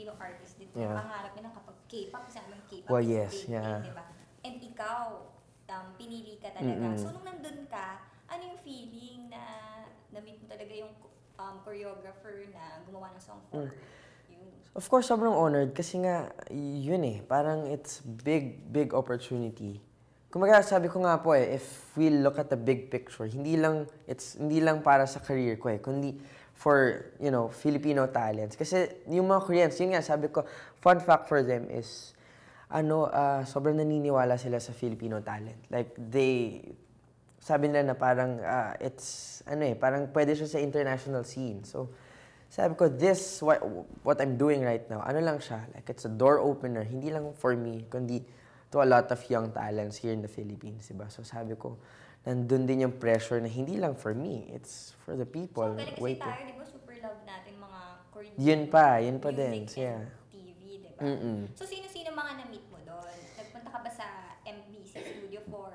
Filipino artist din. Yeah. Pangarap nila kapag K-pop, kasi naman K-pop Well, is yes, big yeah. thing, di ba? And ikaw, pinili ka talaga. So, nung nandun ka, ano yung feeling na na-meet mo talaga yung choreographer na gumawa ng song for you? Of course, sobrang honored kasi nga, yun eh, parang it's big opportunity. Kumaga, sabi ko nga po if we look at the big picture, hindi lang para sa career ko kundi for, Filipino talents. Kasi yung mga Koreans, yun nga, sabi ko, fun fact for them is, sobrang naniniwala sila sa Filipino talent. Like, sabi nila na parang, parang pwede siya sa international scene. So, sabi ko, what I'm doing right now, ano lang siya, like, it's a door opener, hindi lang for me, kundi to a lot of young talents here in the Philippines, diba? So, sabi ko, nandun din yung pressure na hindi lang for me, it's for the people. So, kasi tayo, di ba, super love natin mga Korean yun pa din, yeah. TV, di ba? So, sino-sino mga na-meet mo doon? Nagpunta ka ba sa MBC studio for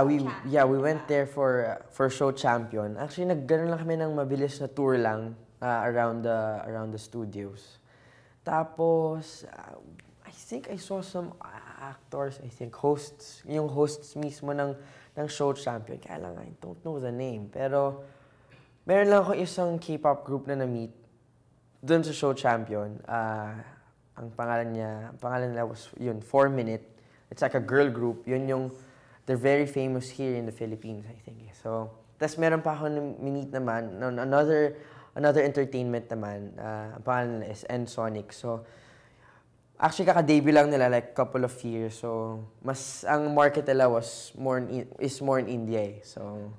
we went there for Show Champion. Actually, nagganon lang kami ng mabilis na tour lang around the studios. Tapos, I think I saw some actors, hosts, yung hosts mismo ng Show Champion. Kaya lang, I don't know the name. Pero, meron lang ako isang K-pop group na na-meet doon sa Show Champion. Ang pangalan nila was, 4 Minute. It's like a girl group. They're very famous here in the Philippines, I think. So, tas meron pa ako minute naman, another entertainment naman. Ang pangalan nila is N-Sonic. So, actually, kaka-debut lang nila like couple of years. So, ang market nila is more in India So,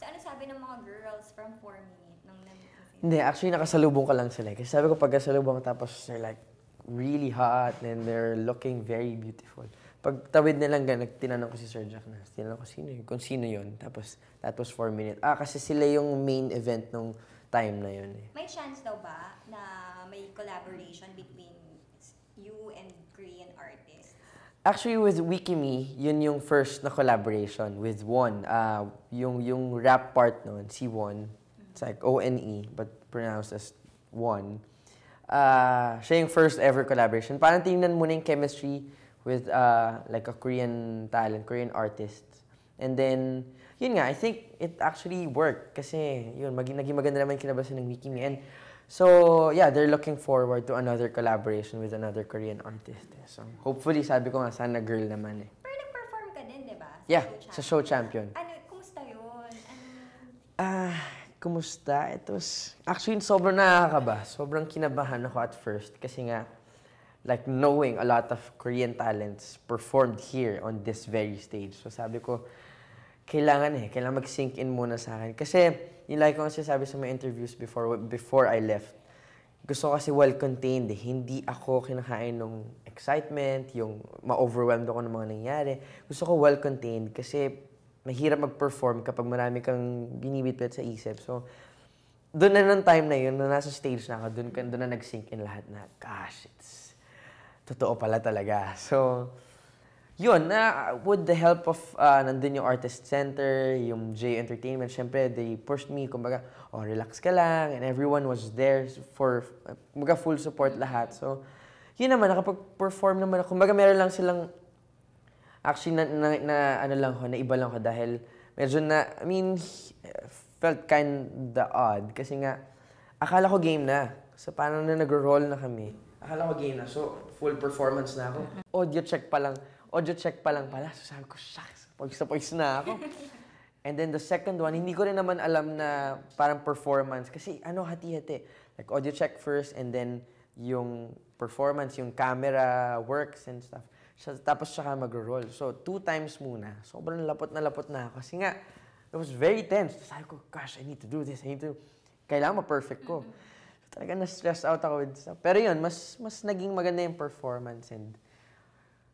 ano sabi ng mga girls from 4 Minute nung nandito sila? Hindi, actually, nakasalubong ko lang sila. Kasi sabi ko, pagkasalubong tapos they're like really hot and they're looking very beautiful. Pag tawid nilang tinanong ko si Sir Jack na, tinanong ko kung sino yun. Tapos, that was 4 Minute. Kasi sila yung main event nung time na yun May chance daw ba na may collaboration between you and Korean artists? Actually, with Wikimi, yun yung first na collaboration with Won. Yung rap part nun, si Won. It's like O-N-E, but pronounced as Won. Siya yung first ever collaboration. Parang tingnan mo na yung chemistry with like a Korean talent, Korean artist. And then, yun nga, I think it actually worked. Kasi, yun, naging maganda naman kinabasan ng Wikimi. And so, yeah, they're looking forward to another collaboration with another Korean artist. So, hopefully, sabi ko nga, sana girl naman Pero nag-perform ka din, di ba? Sa Show Champion. Kumusta yun? Kumusta? Actually, sobrang nakakaba. Sobrang kinabahan ako at first. Kasi nga, like, knowing a lot of Korean talents performed here on this very stage. So, sabi ko, kailangan mag-sink in muna sa akin. Kasi, yung like ko kasi sabi sa mga interviews before I left, gusto ko kasi well-contained. Hindi ako kinakain ng excitement, yung ma-overwhelmed ako ng mga nangyari. Gusto ko well-contained kasi mahirap mag-perform kapag marami kang binibitbit sa isip. So, doon na nung time na yun, na nasa stage na ako, doon na nag-sink in lahat na, gosh, it's totoo pala talaga. So, yun, with the help of nandun yung Artist Center, yung J Entertainment, syempre, they pushed me, kumbaga, relax ka lang, and everyone was there for, kumbaga, full support lahat. So, yun naman, nakapag-perform naman ako. Kumbaga, meron lang silang, actually, naiba lang ko dahil medyo felt kinda odd. Kasi nga, akala ko game na. So, parang nag-roll na kami. Akala ko game na. So, full performance na ako. Audio check pa lang pala. So, sabi ko, shucks, poise na ako. And then the second one, hindi ko rin naman alam na parang performance. Kasi hati-hati. Like, audio check first and then yung performance, yung camera works and stuff. Tapos saka mag-roll. So, 2 times muna. Sobrang lapot na ako. Kasi nga, it was very tense. Sabi ko, gosh, I need to do this. Kailangan ma-perfect ko. So, talaga na-stress out ako with stuff. Pero yun, mas naging maganda yung performance. And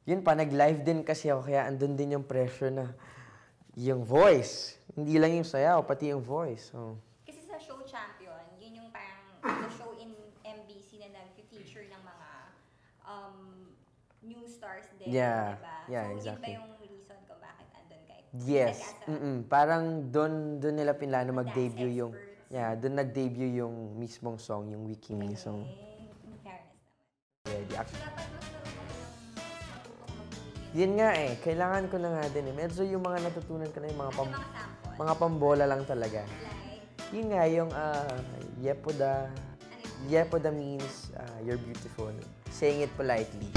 yun pa, nag-live din kasi ako. Kaya andun din yung pressure na yung voice. Hindi lang yung sayaw, pati yung voice. So, kasi sa Show Champion, yun yung parang the show in MBC na nag-feature ng mga new stars din, yeah, diba? Yeah, so, exactly. yun ba yung reason kung bakit andun kayo? Yes. Parang doon nila pinlano mag-debut yung, experts. doon nag-debut yung mismong song, yung Wikimi song. actually. Dapat mas marunong matutong mag-communicate. Yun nga eh, kailangan ko na nga din eh. Medyo yung mga natutunan ko na yung Ano mga sample? mga pambola lang talaga. Like, Yun nga, yung yepoda. ano yun? Yepoda means you're beautiful. Saying it politely.